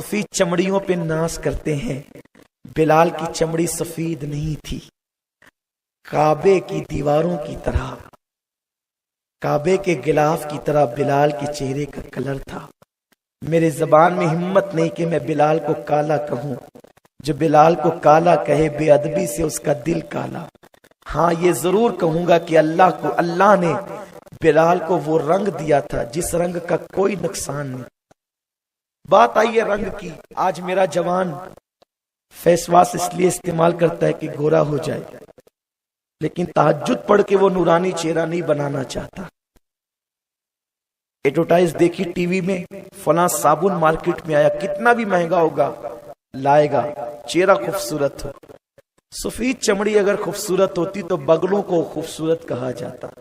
सफेद चमड़ियों पे नाज करते हैं। बिलाल की चमड़ी सफेद नहीं थी, काबे की दीवारों की तरह, काबे के गिलाफ की तरह बिलाल के चेहरे का कलर था। मेरे जबान में हिम्मत नहीं कि मैं बिलाल को काला कहूं। जो बिलाल को काला कहे बेअदबी से उसका दिल काला। हाँ, ये जरूर कहूंगा कि अल्लाह ने बिलाल को वो रंग दिया था जिस रंग का कोई नुकसान नहीं। बात आई है रंग की। आज मेरा जवान फेस वॉश इसलिए इस्तेमाल करता है कि गोरा हो जाए, लेकिन तहज्जुद पढ़ के वो नूरानी चेहरा नहीं बनाना चाहता। एडवर्टाइज देखी टीवी में, फला साबुन मार्केट में आया, कितना भी महंगा होगा लाएगा, चेहरा खूबसूरत हो। सफेद चमड़ी अगर खूबसूरत होती तो बगलों को खूबसूरत कहा जाता।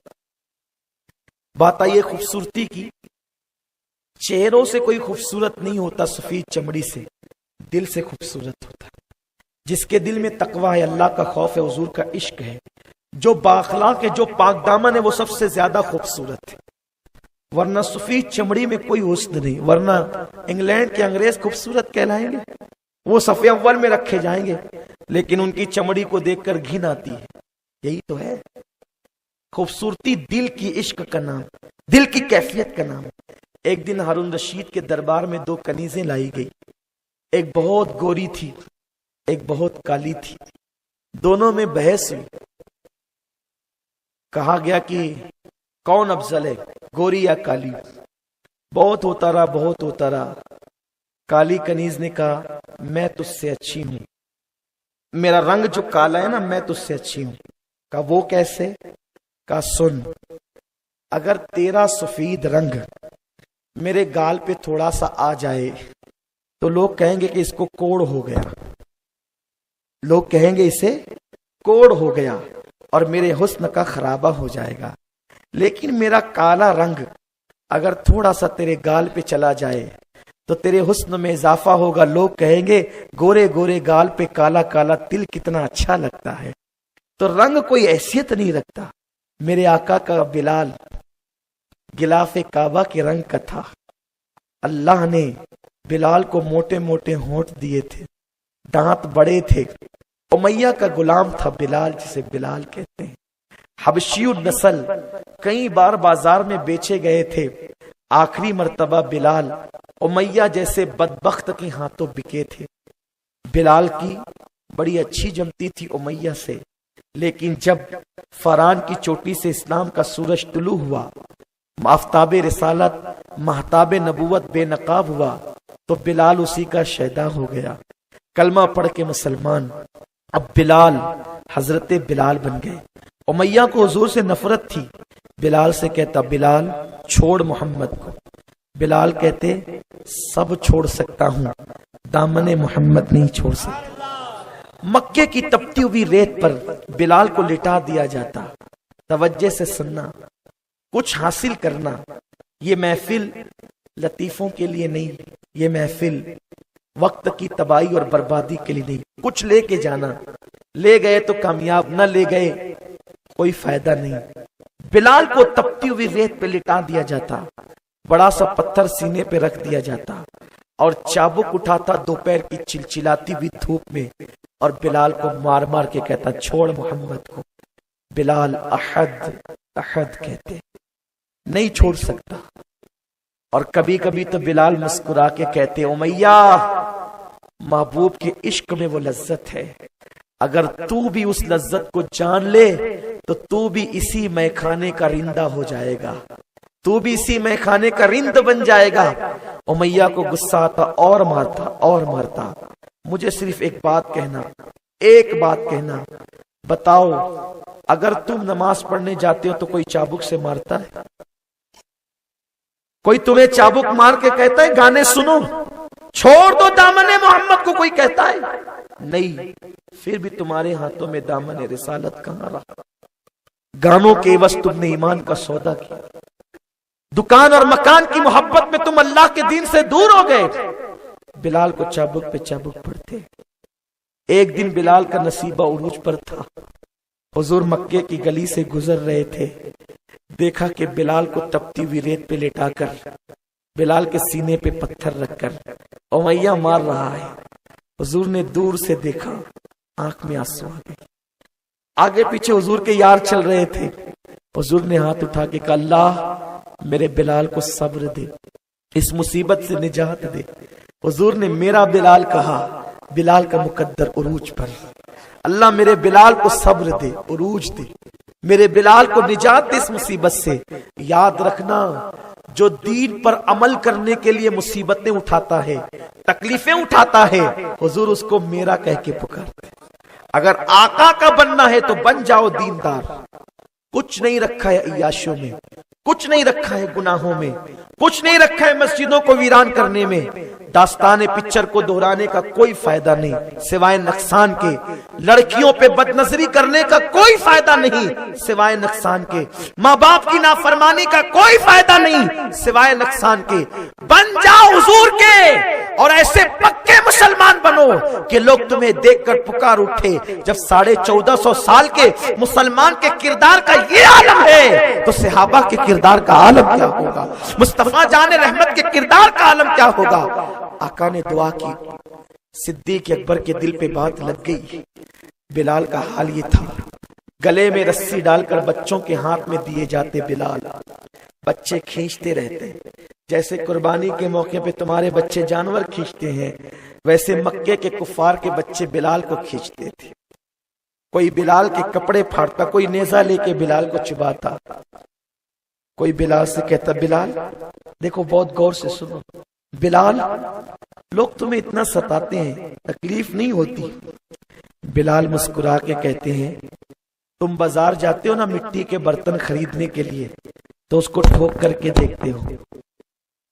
बात आई है खूबसूरती की। चेहरों से कोई खूबसूरत नहीं होता, सफेद चमड़ी से दिल से खूबसूरत होता। जिसके दिल में तकवा है, अल्लाह का खौफ है, हुजूर का इश्क है, जो बाखलाक है, जो पाक दामन है, वो सबसे ज्यादा खूबसूरत है। वरना सफेद चमड़ी में कोई हुस्न नहीं। वरना इंग्लैंड के अंग्रेज खूबसूरत कहलाएंगे, वो सफ़े अव्वल में रखे जाएंगे, लेकिन उनकी चमड़ी को देखकर घिन आती है। यही तो है खूबसूरती, दिल की इश्क का नाम, दिल की कैफियत का नाम। एक दिन हारून रशीद के दरबार में दो कनीजें लाई गई। एक बहुत गोरी थी, एक बहुत काली थी। दोनों में बहस हुई। कहा गया कि कौन अफजल है, गोरी या काली। बहुत होता रहा, बहुत होता रहा। काली कनीज ने कहा मैं तुझसे अच्छी हूं, मेरा रंग जो काला है ना, मैं तुझसे अच्छी हूं। कहा वो कैसे? कहा सुन, अगर तेरा सफेद रंग मेरे गाल पे थोड़ा सा आ जाए तो लोग कहेंगे कि इसको कोढ़ हो गया, लोग कहेंगे इसे कोढ़ हो गया और मेरे हुस्न का खराबा हो जाएगा। लेकिन मेरा काला रंग अगर थोड़ा सा तेरे गाल पे चला जाए तो तेरे हुस्न में इजाफा होगा। लोग कहेंगे गोरे गोरे गाल पे काला काला तिल कितना अच्छा लगता है। तो रंग कोई हैसियत नहीं रखता। मेरे आका का बिलाल गिलाफे काबा के रंग का था। अल्लाह ने बिलाल को मोटे मोटे होंठ दिए थे, दांत बड़े थे। उमैया का गुलाम था बिलाल, जिसे बिलाल कहते हैं। हबशियु नस्ल, कई बार बाजार में बेचे गए थे। आखिरी मर्तबा बिलाल उमैया जैसे बदबख्त के हाथों बिके थे। बिलाल की बड़ी अच्छी जमती थी उमैया से, लेकिन जब फरान की चोटी से इस्लाम का सूरज तुलू हुआ, आफ्ताबे रिसालत महताबे नबूवत बेनकाब हुआ, तो बिलाल उसी का शैदा हो गया। कलमा पढ़ के मुसलमान। अब बिलाल हजरत बिलाल बन गए। उमैया को हुजूर से नफरत थी। बिलाल से कहता बिलाल छोड़ मोहम्मद को। बिलाल कहते सब छोड़ सकता हूं, दामने मोहम्मद नहीं छोड़ सकता। मक्के की तपती हुई रेत पर बिलाल को लिटा दिया जाता। तवज्जे से सुनना, कुछ हासिल करना। ये महफिल लतीफों के लिए नहीं, ये महफिल वक्त की तबाही और बर्बादी के लिए नहीं। कुछ लेके जाना, ले गए तो कामयाब, न ले गए कोई फायदा नहीं। बिलाल को तपती हुई रेत पे लिटा दिया जाता, बड़ा सा पत्थर सीने पे रख दिया जाता और चाबुक उठाता दोपहर की चिलचिलाती हुई धूप में और बिलाल को मार मार के कहता छोड़ मोहम्मद को। बिलाल अहद अहद कहते, नहीं छोड़ सकता। और कभी कभी तो बिलाल मुस्कुरा के कहते उमैया, महबूब के इश्क में वो लज्जत है, अगर तू भी उस लज्जत को जान ले तो तू भी इसी मैखाने का रिंदा हो जाएगा, तू भी इसी मैखाने का रिंद बन जाएगा। उमैया को गुस्सा आता और मारता और मारता। मुझे सिर्फ एक बात कहना, एक बात कहना, बताओ अगर तुम नमाज पढ़ने जाते हो तो कोई चाबुक से मारता है? कोई तुम्हें चाबुक मार के कहता है गाने सुनो, छोड़ दो दामने मोहम्मद को, कोई कहता है? नहीं। फिर भी तुम्हारे हाथों में दामने रिसालत कहां रहा? गानों के बस तुमने ईमान का सौदा किया। दुकान और मकान की मोहब्बत में तुम अल्लाह के दीन से दूर हो गए। बिलाल को चाबुक पे चाबुक पड़ते। एक दिन बिलाल का नसीबा उरूज पर था। हुजूर मक्के की गली से गुजर रहे थे, देखा कि बिलाल को तपती हुई रेत पे लेटाकर बिलाल के सीने पे पत्थर रखकर उमैया मार रहा है। हुजूर ने दूर से देखा, आंख में आंसू आ गए। आगे पीछे हुजूर के यार चल रहे थे। हुजूर ने हाथ उठा के कहा, अल्लाह मेरे बिलाल को सब्र दे, इस मुसीबत से निजात दे। हुजूर ने मेरा बिलाल कहा, बिलाल का मुकद्दर उरूज पर, अल्लाह मेरे बिलाल को सब्र दे, उरूज दे, मेरे बिलाल को निजात दे इस मुसीबत से। याद रखना, जो दीन पर अमल करने के लिए मुसीबतें उठाता है, तकलीफें उठाता है, हुजूर उसको मेरा कह के पुकारते। अगर आका का बनना है तो बन जाओ दीनदार। कुछ नहीं रखा है अय्याशों में, कुछ नहीं रखा है गुनाहों में, कुछ नहीं रखा है मस्जिदों को वीरान करने में। दास्तान पिक्चर को दोहराने का कोई फायदा नहीं सिवाय नुकसान के। लड़कियों पे बदनजरी करने का कोई फायदा नहीं सिवाय नुकसान के। माँ बाप की नाफरमानी का कोई फायदा नहीं सिवाय नुकसान के। बन जाओ हुजूर के और ऐसे पक्के मुसलमान बनो कि लोग तुम्हें देखकर पुकार उठे। जब 1450 साल के मुसलमान के किरदार का ये आलम है तो सहाबा के किरदार का आलम क्या होगा, मुस्तफा जाने रहमत के किरदार का आलम क्या होगा। आका ने दुआ की, सिद्दीक अकबर के दिल पे बात लग गई। बिलाल का हाल ये था, गले में रस्सी डालकर बच्चों के हाथ में दिए जाते बिलाल। बच्चे खींचते रहते, जैसे कुर्बानी के मौके पे तुम्हारे बच्चे जानवर खींचते हैं, वैसे मक्के के कुफार के बच्चे बिलाल को खींचते थे। कोई बिलाल के कपड़े फाड़ता, कोई नेजा लेके बिलाल को चुबाता, कोई बिलाल से कहता, बिलाल देखो, बहुत गौर से सुनो, बिलाल लोग तुम्हें इतना सताते हैं, तकलीफ नहीं होती? बिलाल मुस्कुरा के कहते हैं, तुम बाजार जाते हो ना मिट्टी के बर्तन खरीदने के लिए, तो उसको ठोक करके देखते हो,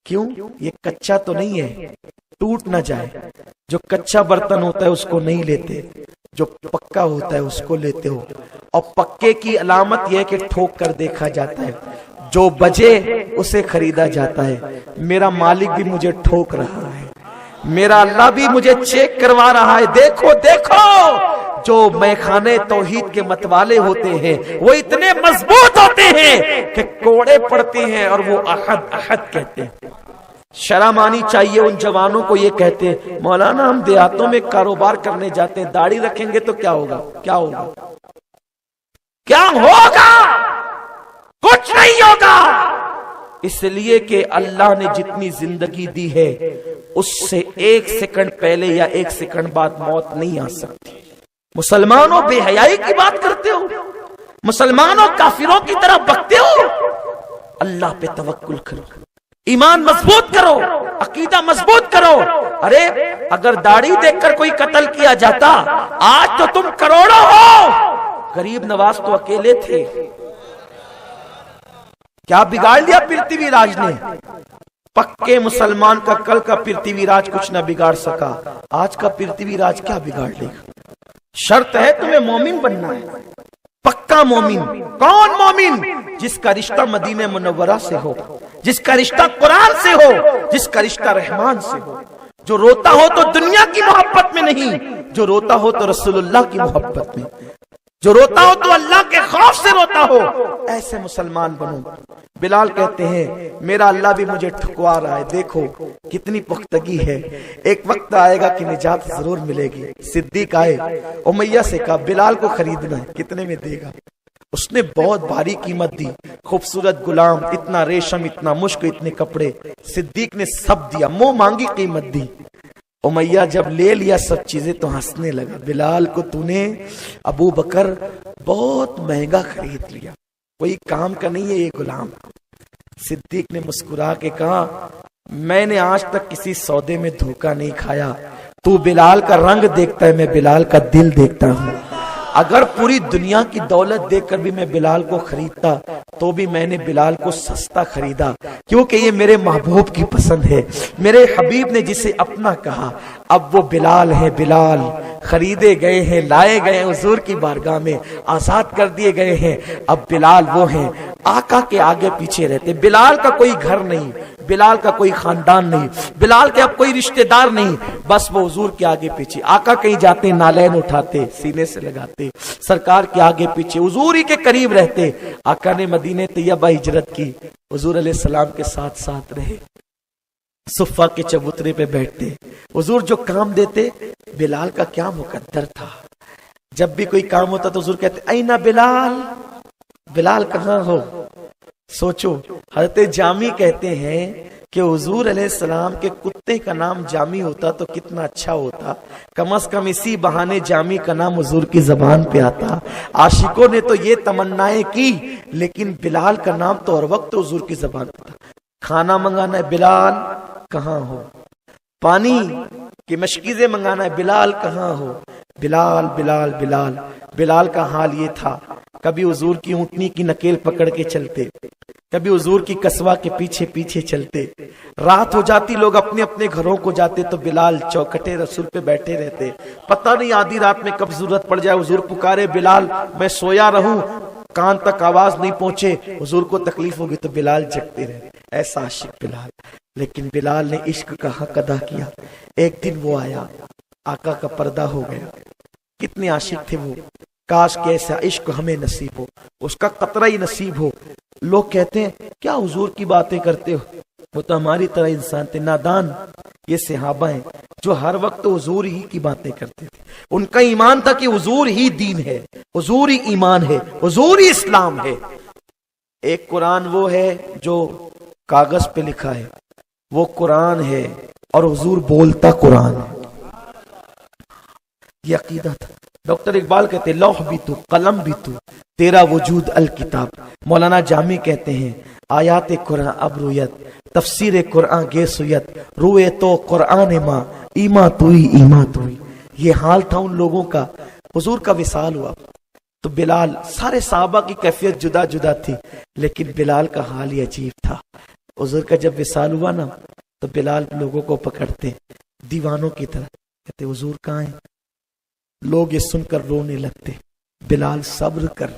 क्यों? ये कच्चा तो नहीं है, टूट ना जाए। जो कच्चा बर्तन होता है उसको नहीं लेते, जो पक्का होता है उसको लेते हो। और पक्के की अलामत यह है कि ठोक कर देखा जाता है, जो बजे उसे खरीदा जाता है। मेरा मालिक भी मुझे ठोक रहा है, मेरा अल्लाह भी मुझे चेक करवा रहा है। देखो देखो, जो मैखाने तौहीद के मतवाले होते हैं वो इतने मजबूत होते हैं कि कोड़े पड़ते हैं और वो अहद अहद कहते हैं। शर्म आनी चाहिए उन जवानों को। ये कहते हैं, मौलाना हम देहातों में कारोबार करने जाते हैं, दाढ़ी रखेंगे तो क्या होगा? क्या होगा? क्या होगा? कुछ नहीं होगा। इसलिए कि अल्लाह ने जितनी जिंदगी दी है उससे 1 सेकंड पहले या 1 सेकंड बाद मौत नहीं आ सकती। मुसलमानों, बेहयाई की बात करते हो, मुसलमानों काफिरों की तरह बकते हो। अल्लाह पे तवक्कुल करो, ईमान मजबूत करो, अकीदा मजबूत करो। अरे अगर दाढ़ी देखकर कोई कत्ल किया जाता, आज तो तुम करोड़ों हो। गरीब नवाज तो अकेले थे, क्या बिगाड़ लिया पृथ्वीराज ने? पक्के मुसलमान का कल का पृथ्वीराज कुछ ना बिगाड़ सका, आज का पृथ्वीराज क्या बिगाड़ लेगा? शर्त है तुम्हें मोमिन बनना है, पक्का मोमिन। कौन मोमिन? जिसका रिश्ता मदीने मुनव्वरा से हो, जिसका रिश्ता कुरान से हो, जिसका रिश्ता रहमान से हो, जो रोता हो तो दुनिया की मोहब्बत में नहीं, जो रोता हो तो रसूलुल्लाह की मोहब्बत में, जो रोता हो तो अल्लाह के खौफ से रोता हो। ऐसे मुसलमान बनो। बिलाल कहते हैं, मेरा अल्लाह भी मुझे ठुकवा रहा है, देखो कितनी पुख्तगी है, एक वक्त आएगा कि निजात जरूर मिलेगी। सिद्दीक आए, उमैया से कहा, बिलाल को खरीदना है, कितने में देगा? उसने बहुत भारी कीमत दी, खूबसूरत गुलाम, इतना रेशम, इतना मुश्क, इतने कपड़े। सिद्दीक ने सब दिया, मुंह मांगी कीमत दी। उमैया जब ले लिया सब चीजें तो हंसने लगा, बिलाल को तूने अबू बकर बहुत महंगा खरीद लिया, कोई काम का नहीं है ये गुलाम। सिद्दीक ने मुस्कुरा के कहा, मैंने आज तक किसी सौदे में धोखा नहीं खाया, तू बिलाल का रंग देखता है, मैं बिलाल का दिल देखता हूँ। अगर पूरी दुनिया की दौलत देखकर भी मैं बिलाल को खरीदता तो भी मैंने बिलाल को सस्ता खरीदा, क्योंकि ये मेरे महबूब की पसंद है, मेरे हबीब ने जिसे अपना कहा। अब वो बिलाल है, बिलाल खरीदे गए हैं, लाए गए हुजूर की बारगाह में, आजाद कर दिए गए हैं। अब बिलाल वो हैं, आका के आगे पीछे रहते। बिलाल का कोई घर नहीं, बिलाल का कोई खानदान नहीं, बिलाल के अब कोई रिश्तेदार नहीं, बस वो हुजूर के आगे पीछे। आका कहीं जाते नालैन उठाते, सीने से लगाते, सरकार के आगे पीछे हुजूर ही के करीब रहते। आका ने मदीने तैयबा हिजरत की, हुजूर अलैहि सलाम के साथ साथ रहे। सुफ़ा के चबूतरे पे बैठते। हुजूर जो काम देते, बिलाल का क्या मुकद्दर था। जब भी कोई काम होता तो हुजूर कहते ऐना बिलाल, बिलाल कहाँ हो। सोचो, हज़रत जामी कहते हैं कि हुजूर अलैहिस्सलाम के कुत्ते का नाम जामी होता तो कितना अच्छा होता। कम से कम इसी बहाने जामी का नाम हुजूर की जबान पे आता। आशिकों ने तो ये तमन्नाएं की, लेकिन बिलाल का नाम तो हर वक्त हुजूर की जबान पे था। खाना मंगाना है, बिलाल कहाँ हो। पानी की मशकीज़ें मंगाना है, बिलाल कहाँ हो। बिलाल बिलाल बिलाल। बिलाल का हाल ये था, कभी हुजूर की ऊँटनी की नकेल पकड़ के चलते, कभी हुजूर की कसवा के पीछे पीछे चलते। रात हो जाती, लोग अपने अपने घरों को जाते, तो बिलाल चौखटे रसूल पे बैठे रहते। पता नहीं आधी रात में कब जरूरत पड़ जाए, हुजूर पुकारे बिलाल, मैं सोया रहूं, कान तक आवाज नहीं पहुंचे, हुजूर को तकलीफ होगी, तो बिलाल जगते रहे। ऐसा आशिक बिलाल। लेकिन बिलाल ने इश्क का हक अदा किया। एक दिन वो आया, आका का पर्दा हो गया। कितने आशिक थे वो। काश के ऐसा इश्क हमें नसीब हो, उसका कतरा ही नसीब हो। लोग कहते हैं क्या हुजूर की बातें करते हो, वो तो हमारी तरह इंसान थे, नादान। ये सहाबा हैं जो हर वक्त हुजूर ही की बातें करते थे। उनका ईमान था कि हुजूर ही दीन है, हुजूर ही ईमान है, हुजूर ही इस्लाम है। एक कुरान वो है जो कागज पे लिखा है, वो कुरान है, और हुजूर बोलता कुरान है। ये अकीदा था। डॉक्टर इकबाल कहते लौह भी तू, कलम भी तू, तेरा वजूद अल किताब। मौलाना जामी कहते हैं आयात कुरान अब रुयत, तफसीर कुरान गे सुयत, रुए तो कुरान माँ, ईमा तुई ईमा तुई। ये हाल था उन लोगों का। हुजूर का विसाल हुआ तो बिलाल, सारे साहबा की कैफियत जुदा जुदा थी, लेकिन बिलाल का हाल ही अजीब था। हुजूर का जब विसाल हुआ ना, तो बिलाल लोगों को पकड़ते दीवानों की तरह, कहते हुजूर कहाँ हैं। लोग ये सुनकर रोने लगते। बिलाल सब्र कर।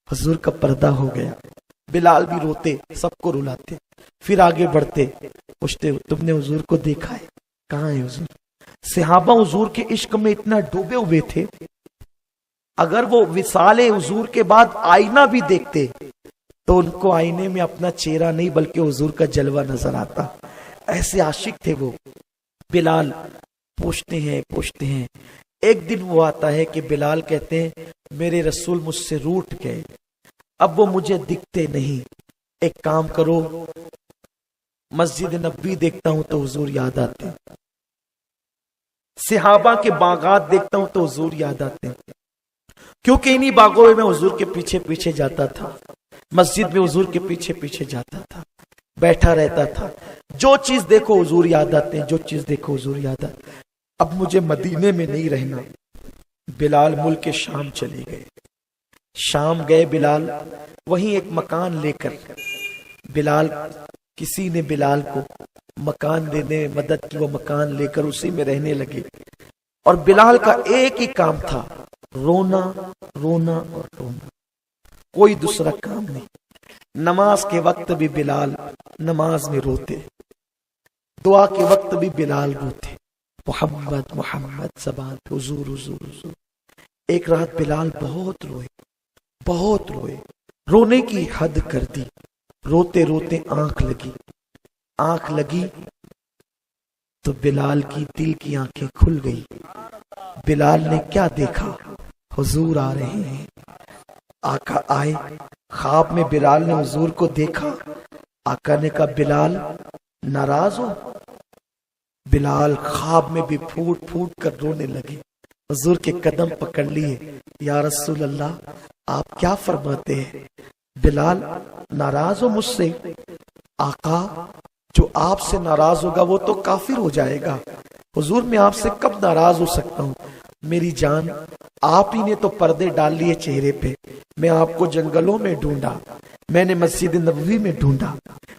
हुजूर का पर्दा हो गया। बिलाल भी रोते, सबको रुलाते, फिर आगे बढ़ते, पूछते तुमने हुजूर को देखा है, कहाँ है हुजूर। सहाबा हुजूर के इश्क में इतना डूबे हुए थे, अगर वो विसाले हुजूर के बाद आईना भी देखते तो उनको आईने में अपना चेहरा नहीं बल्कि हुजूर का जलवा नजर आता। ऐसे आशिक थे वो। बिलाल पूछते हैं। एक दिन वो आता है कि बिलाल कहते हैं मेरे रसूल मुझसे रूठ गए, अब वो मुझे दिखते नहीं। एक काम करो, मस्जिद नबी देखता हूं तो हुजूर याद आते हैं, सहाबा के बागात देखता हूं तो हुजूर याद आते हैं, क्योंकि इन्हीं बागों में मैं हुजूर के पीछे पीछे जाता था, मस्जिद में हुजूर के पीछे पीछे जाता था, बैठा रहता था। जो चीज देखो हुजूर याद आते हैं, जो चीज देखो हुजूर याद आते हैं। अब मुझे मदीने में नहीं रहना। बिलाल मुल्क शाम चले गए। शाम गए बिलाल, वहीं एक मकान लेकर बिलाल, किसी ने बिलाल को मकान देने में मदद की, वो मकान लेकर उसी में रहने लगे। और बिलाल का एक ही काम था, रोना रोना और रोना, कोई दूसरा काम नहीं। नमाज के वक्त भी बिलाल नमाज में रोते, दुआ के वक्त भी बिलाल रोते, मोहम्मद मोहम्मद ज़बान पे हुजूर हुजूर हुजूर। एक रात बिलाल बहुत रोए, रोने की हद कर दी। रोते रोते आंख लगी तो बिलाल की दिल की आंखें खुल गई। बिलाल ने क्या देखा, हुजूर आ रहे हैं। आका आए, ख्वाब में बिलाल ने हुजूर को देखा। आका ने कहा बिलाल नाराज हो। बिलाल ख्वाब में भी फूट फूट कर रोने लगे। हुजूर के कदम पकड़ लिए, या रसूल अल्लाह आप क्या फरमाते हैं। बिलाल नाराज हो मुझसे। आका जो आपसे नाराज होगा वो तो काफिर हो जाएगा। हुजूर मैं आपसे कब नाराज हो सकता हूँ। मेरी जान, आप ही ने तो पर्दे डाल लिए चेहरे पे। मैं आपको जंगलों में ढूंढा, मैंने मस्जिद नबवी में ढूंढा,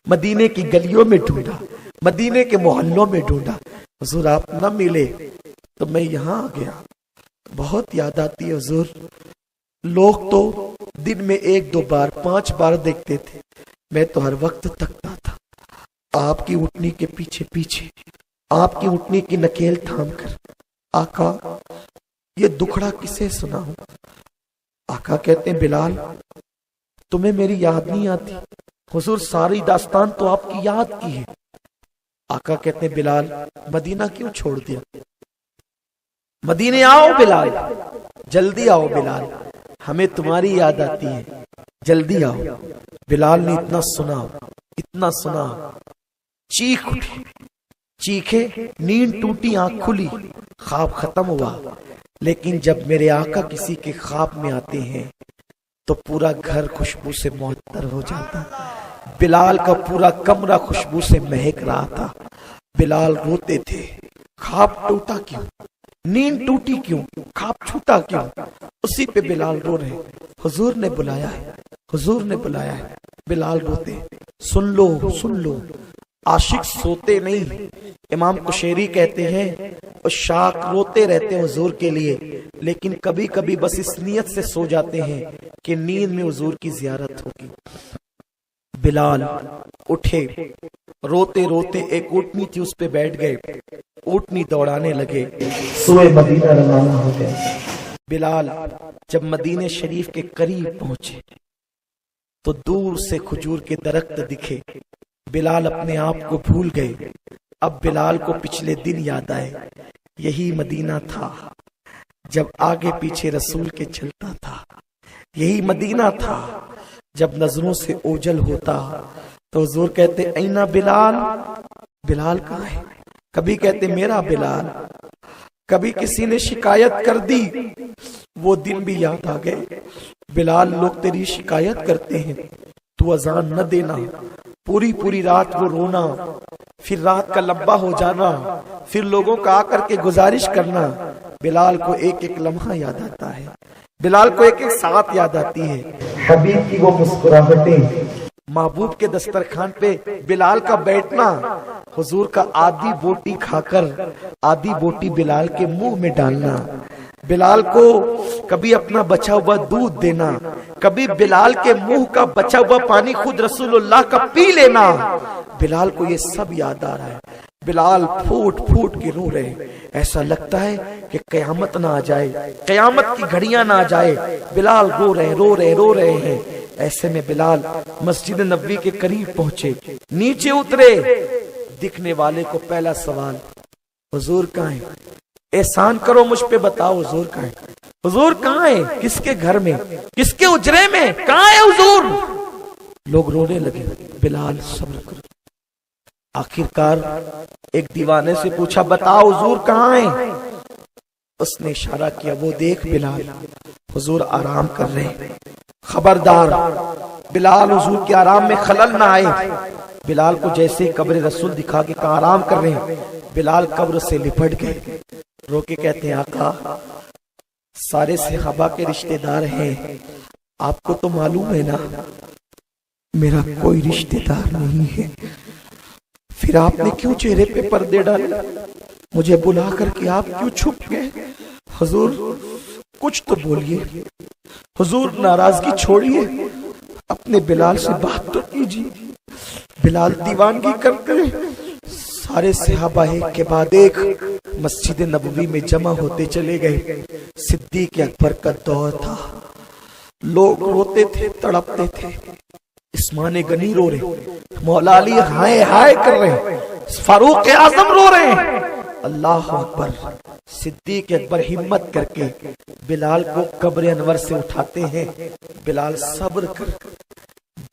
मदीने की गलियों में ढूंढा, मदीने के मोहल्लों में ढूंढा। हुजूर आप न मिले तो मैं यहाँ आ गया। बहुत याद आती है हुजूर। लोग तो दिन में 1-2 बार 5 बार देखते थे, मैं तो हर वक्त तकता था आपकी उठनी के पीछे पीछे, आपकी उठनी की नकेल थाम कर। आका ये दुखड़ा किसे सुनाऊं। आका कहते हैं बिलाल तुम्हें मेरी याद नहीं आती। हुजूर सारी दास्तान तो आपकी याद की है। آقا کہتے ہیں بلال مدینہ کیوں چھوڑ دیا؟ مدینے آؤ بلال، جلدی آؤ بلال، ہمیں تمہاری یاد آتی ہے، جلدی آؤ۔ بلال نے اتنا سنا، چیخ اٹھی، چیخے، نیند ٹوٹی، آنکھ کھلی، خواب ختم ہوا۔ لیکن جب میرے آقا کسی کے خواب میں آتے ہیں تو پورا گھر خوشبو سے معطر ہو جاتا۔ بلال کا پورا کمرہ خوشبو سے مہک رہا تھا۔ بلال روتے تھے، خواب ٹوٹا کیوں، نیند ٹوٹی کیوں، خواب چھوٹا کیوں؟ اسی پہ بلال رو رہے، حضور نے بلایا ہے، حضور نے بلایا ہے۔ بلال روتے، سن لو، عاشق سوتے نہیں۔ امام قشیری کہتے ہیں عشاق روتے رہتے ہیں حضور کے لیے، لیکن کبھی کبھی بس اس نیت سے سو جاتے ہیں کہ نیند میں حضور کی زیارت ہوگی۔ بلال اٹھے، روتے روتے ایک اونٹنی تھی اس پہ بیٹھ گئے، اونٹنی دوڑانے لگے، سوئے مدینہ روانہ ہو گئے۔ بلال جب مدینہ شریف کے قریب پہنچے تو دور سے کھجور کے درخت دکھے۔ بلال اپنے آپ کو بھول گئے۔ اب بلال کو پچھلے دن یاد آئے، یہی مدینہ تھا جب آگے پیچھے رسول کے چلتا تھا، یہی مدینہ تھا جب نظروں سے اوجھل ہوتا تو حضور کہتے اینا بلال، بلال کہاں ہے؟ کبھی کہتے میرا بلال، کبھی کسی نے شکایت کر دی، وہ دن بھی یاد آ گئے۔ بلال لوگ تیری شکایت کرتے ہیں، تو اذان نہ دینا، پوری رات وہ رونا، پھر رات کا لمبا ہو جانا، پھر لوگوں کا آ کر کے گزارش کرنا۔ بلال کو ایک ایک لمحہ یاد آتا ہے، بلال کو ایک ایک ساتھ یاد آتی ہے، حبیب کی وہ مسکراہٹیں، محبوب کے دسترخوان پہ بلال کا بیٹھنا، حضور کا آدھی بوٹی کھا کر آدھی بوٹی بلال کے منہ میں ڈالنا، بلال کو کبھی اپنا بچا ہوا دودھ دینا، کبھی بلال کے منہ کا بچا ہوا پانی خود رسول اللہ کا پی لینا۔ بلال کو یہ سب یاد آ رہا ہے۔ بلال پھوٹ پھوٹ کے رو رہے، ایسا لگتا ہے کہ قیامت نہ آ جائے، قیامت کی گھڑیاں نہ آ جائے۔ بلال رو رہے ہیں۔ ایسے میں بلال مسجد نبوی کے قریب پہنچے، نیچے اترے، دکھنے والے کو پہلا سوال، حضور کہاں ہے؟ احسان کرو مجھ پہ بتاؤ حضور کہاں ہے؟ حضور کہاں ہے؟ کس کے گھر میں، کس کے اجرے میں، کہاں ہے حضور؟ لوگ رونے لگے۔ بلال صبر کرو۔ آخرکار ایک دیوانے سے پوچھا بتاؤ حضور کہاں ہے؟ اس نے اشارہ کیا، وہ دیکھ بلال، حضور آرام کر رہے ہیں، خبردار بلال حضور کے آرام میں خلل نہ آئے۔ بلال کو جیسے قبر رسول دکھا کے کہا آرام کر رہے ہیں، بلال قبر سے لپٹ گئے، رو کے کہتے ہیں آقا سارے صحابہ کے رشتہ دار ہیں، آپ کو تو معلوم ہے نا میرا کوئی رشتہ دار نہیں ہے، پھر آپ نے کیوں چہرے پہ پردے ڈالے؟ مجھے بلا کر کے آپ کیوں چھپ گئے؟ حضور کچھ تو بولیے، حضور ناراضگی چھوڑیے، اپنے بلال سے بات تو کیجیے۔ بلال دیوانگی کرتے، سارے صحابہ ایک کے بعد ایک مسجد نبوی میں جمع ہوتے چلے گئے۔ صدیق اکبر کا دور تھا، لوگ روتے تھے، تڑپتے تھے، عثمان غنی رو رہے، مولا علی ہائے ہائے کر رہے، فاروق اعظم رو رہے ہیں۔ اللہ اکبر۔ صدیق اکبر ہمت کر کے بلال کو قبر انور سے اٹھاتے ہیں۔ بلال صبر کر،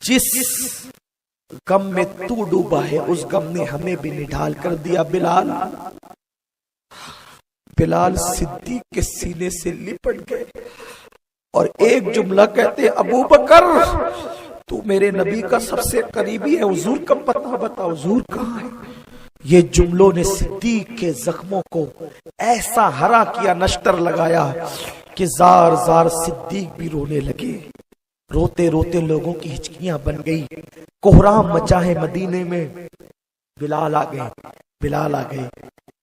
جس غم میں تو ڈوبا ہے اس غم نے ہمیں بھی نڈال کر دیا۔ بلال صدیق کے سینے سے لپٹ گئے اور ایک جملہ کہتے، ابو بکر تو میرے نبی کا سب سے قریبی ہے، حضور کا پتہ بتاؤ، حضور کہاں ہے؟ یہ جملوں نے صدیق کے زخموں کو ایسا ہرا کیا، نشتر لگایا کہ زار زار صدیق بھی رونے لگے۔ روتے روتے لوگوں کی ہچکیاں بن گئی، کوہرام مچا ہے مدینے میں۔ بلال آ گئے۔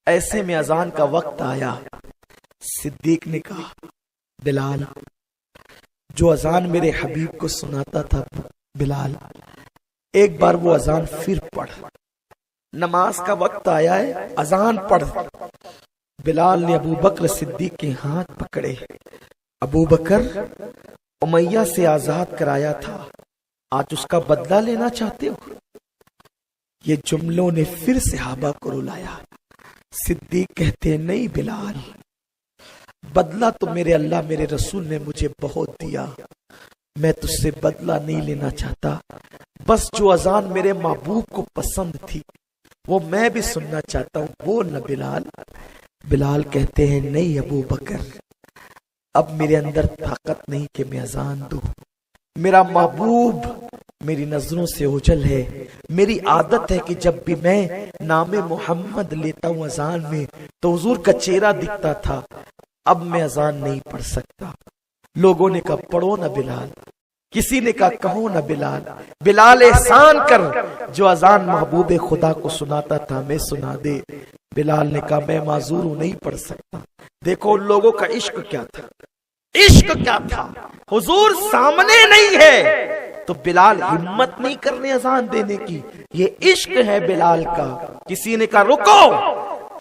ایسے میں اذان کا وقت آیا۔ صدیق نے کہا بلال، جو اذان میرے حبیب کو سناتا تھا بلال، ایک بار وہ اذان پھر پڑھ، نماز کا وقت آیا ہے، اذان پڑھ۔ بلال نے ابو بکر صدیق کے ہاتھ پکڑے۔ ابو بکر امیہ سے آزاد کرایا تھا، آج اس کا بدلہ لینا چاہتے ہو؟ یہ جملوں نے پھر صحابہ کو رلایا۔ صدیق کہتے ہیں نہیں بلال، بدلہ تو میرے اللہ میرے رسول نے مجھے بہت دیا، میں تجھ سے بدلہ نہیں لینا چاہتا، بس جو اذان میرے محبوب کو پسند تھی وہ میں بھی سننا چاہتا ہوں، وہ نہ بلال۔ بلال کہتے ہیں نہیں ابو بکر، اب میرے اندر طاقت نہیں کہ میں اذان دوں، میرا محبوب میری نظروں سے اوجھل ہے، میری عادت ہے کہ جب بھی میں نام محمد لیتا ہوں اذان میں تو حضور کا چہرہ دکھتا تھا، اب میں اذان نہیں پڑھ سکتا۔ لوگوں نے کہا پڑھو نہ بلال، کسی نے کہا کہو نہ بلال، بلال احسان کر جو اذان محبوب خدا کو سناتا تھا میں سنا دے۔ بلال نے کہا میں معذور ہوں نہیں پڑھ سکتا۔ دیکھو ان لوگوں کا عشق کیا تھا، عشق کیا تھا، حضور سامنے نہیں ہے تو بلال ہمت نہیں کرنے اذان دینے کی، یہ عشق ہے بلال کا۔ کسی نے کہا رکو،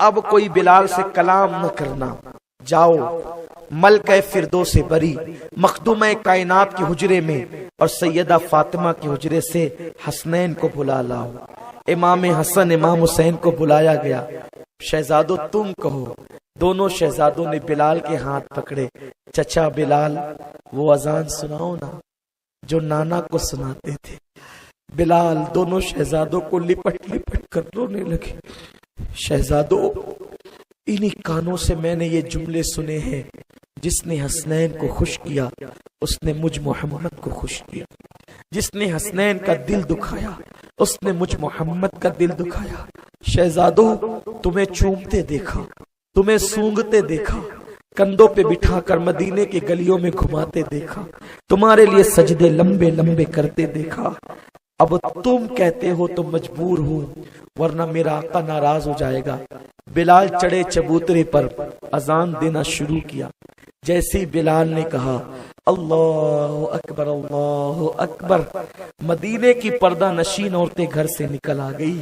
اب کوئی بلال سے کلام نہ کرنا، جاؤ ملکہ فردوس بری مخدومہ کائنات کے حجرے میں اور سیدہ فاطمہ کے حجرے سے حسنین کو بلا لاؤ۔ امام حسن امام حسین کو بلایا گیا، شہزادو تم کہو۔ دونوں شہزادوں نے بلال کے ہاتھ پکڑے، چچا بلال وہ اذان سناؤ نا جو نانا کو سناتے تھے۔ بلال دونوں شہزادوں کو لپٹ لپٹ کر رونے لگے، شہزادوں انہی کانوں سے میں نے یہ جملے سنے ہیں، جس نے حسنین کو خوش کیا اس نے مجھ محمد کو خوش کیا، جس نے حسنین کا دل دکھایا اس نے مجھ محمد کا دل دکھایا۔ شہزادوں تمہیں چومتے دیکھا، تمہیں سونگتے دیکھا، کندھوں پہ بٹھا کر مدینے کی گلیوں میں گھماتے دیکھا، تمہارے لیے سجدے لمبے لمبے کرتے دیکھا، اب تم کہتے ہو تو مجبور ہوں ورنہ میرا آقا ناراض ہو جائے گا۔ بلال چڑھے چبوترے پر اذان دینا شروع کیا۔ جیسے بلال نے کہا اللہ اکبر اللہ اکبر، مدینے کی پردہ نشین عورتیں گھر سے نکل آ گئی،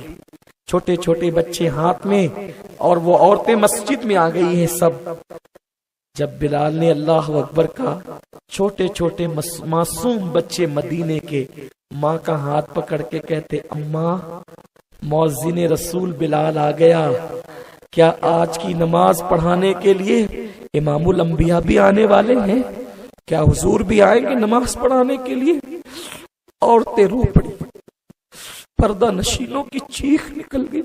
چھوٹے چھوٹے بچے ہاتھ میں، اور وہ عورتیں مسجد میں آ گئی ہیں سب۔ جب بلال نے اللہ اکبر کہا، چھوٹے چھوٹے معصوم بچے مدینے کے ماں کا ہاتھ پکڑ کے کہتے اماں مؤذن رسول بلال آ گیا، کیا آج کی نماز پڑھانے کے لیے امام الانبیاء بھی آنے والے ہیں؟ کیا حضور بھی آئیں گے نماز پڑھانے کے لیے؟ عورتیں رو پڑی، پردہ نشینوں کی چیخ نکل گئی،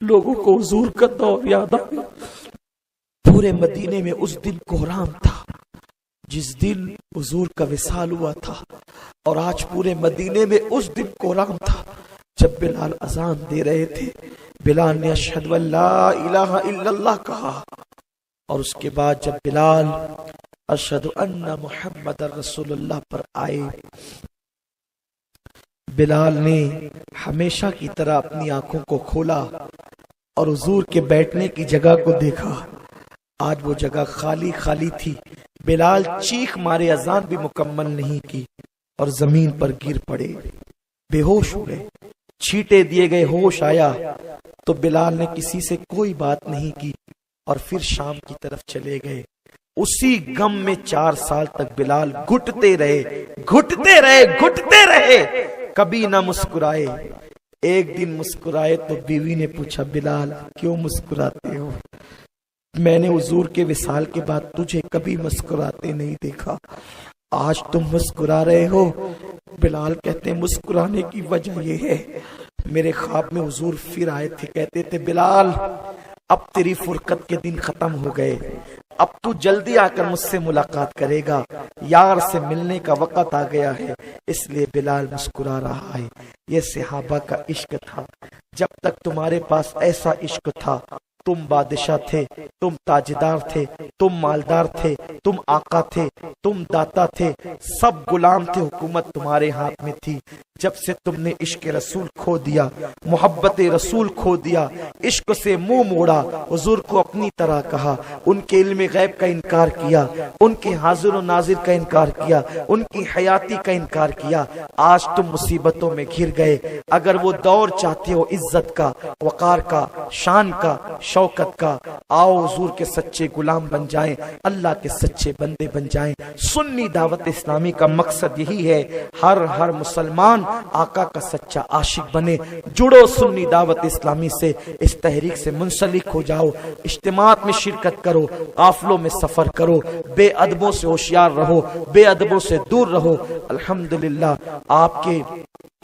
لوگوں کو حضور کا دور یاد آ گیا۔ پورے مدینے میں اس دن کوہرام تھا جس دن حضور کا وصال ہوا تھا، اور آج پورے مدینے میں اس دن کوہرام تھا جب بلال اذان دے رہے تھے۔ بلال نے اشہد ان لا الہ الا اللہ کہا، اور اس کے بعد جب بلال اشہد ان محمد رسول اللہ پر آئے، بلال نے ہمیشہ کی طرح اپنی آنکھوں کو کھولا اور حضور کے بیٹھنے کی جگہ کو دیکھا۔ آج وہ جگہ خالی خالی تھی۔ بلال چیخ مارے، اذان بھی مکمل نہیں کی اور زمین پر گر پڑے، بے ہوش ہو گئے، چھینٹے دیے گئے، ہوش آیا تو بلال نے کسی سے کوئی بات نہیں کی اور پھر شام کی طرف چلے گئے۔ اسی غم میں 4 سال تک بلال گھٹتے رہے، گھٹتے رہے، گھٹتے رہے، کبھی نہ مسکرائے۔ ایک دن مسکرائے تو بیوی نے پوچھا بلال کیوں مسکراتے ہو؟ میں نے حضور کے وصال کے بعد تجھے کبھی مسکراتے نہیں دیکھا، آج تم مسکرا رہے ہو۔ بلال کہتے ہیں مسکرانے کی وجہ یہ ہے، میرے خواب میں حضور پھر آئے تھے، کہتے تھے بلال اب تیری فرقت کے دن ختم ہو گئے، اب تو جلدی آ کر مجھ سے ملاقات کرے گا، یار سے ملنے کا وقت آ گیا ہے، اس لیے بلال مسکرا رہا ہے۔ یہ صحابہ کا عشق تھا۔ جب تک تمہارے پاس ایسا عشق تھا، تم بادشاہ تھے، تم تاجدار تھے، تم مالدار تھے، تم آقا تھے، تم داتا تھے، سب غلام تھے، حکومت تمہارے ہاتھ میں تھی۔ جب سے تم نے عشق رسول کھو دیا، محبت رسول کھو دیا، عشق سے منہ موڑا، حضور کو اپنی طرح کہا، ان کے علم غیب کا انکار کیا، ان کے حاضر و ناظر کا انکار کیا، ان کی حیاتی کا انکار کیا، آج تم مصیبتوں میں گھر گئے۔ اگر وہ دور چاہتے ہو عزت کا، وقار کا، شان کا، شوکت کا، آؤ حضور کے سچے غلام بن جائیں، اللہ کے سچے بندے بن جائیں۔ سنی دعوت اسلامی کا مقصد یہی ہے، ہر مسلمان آقا کا سچا عاشق بنے. جڑو سنی دعوت اسلامی سے, اس تحریک سے منسلک ہو جاؤ, اجتماعات میں شرکت کرو, قافلوں میں سفر کرو, بے ادبوں سے ہوشیار رہو, بے ادبوں سے دور رہو. الحمدللہ آپ کے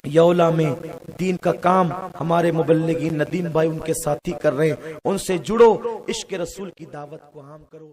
یولا میں دین کا کام ہمارے مبلغین ندیم بھائی ان کے ساتھی کر رہے ہیں. ان سے جڑو, عشق رسول کی دعوت کو عام کرو.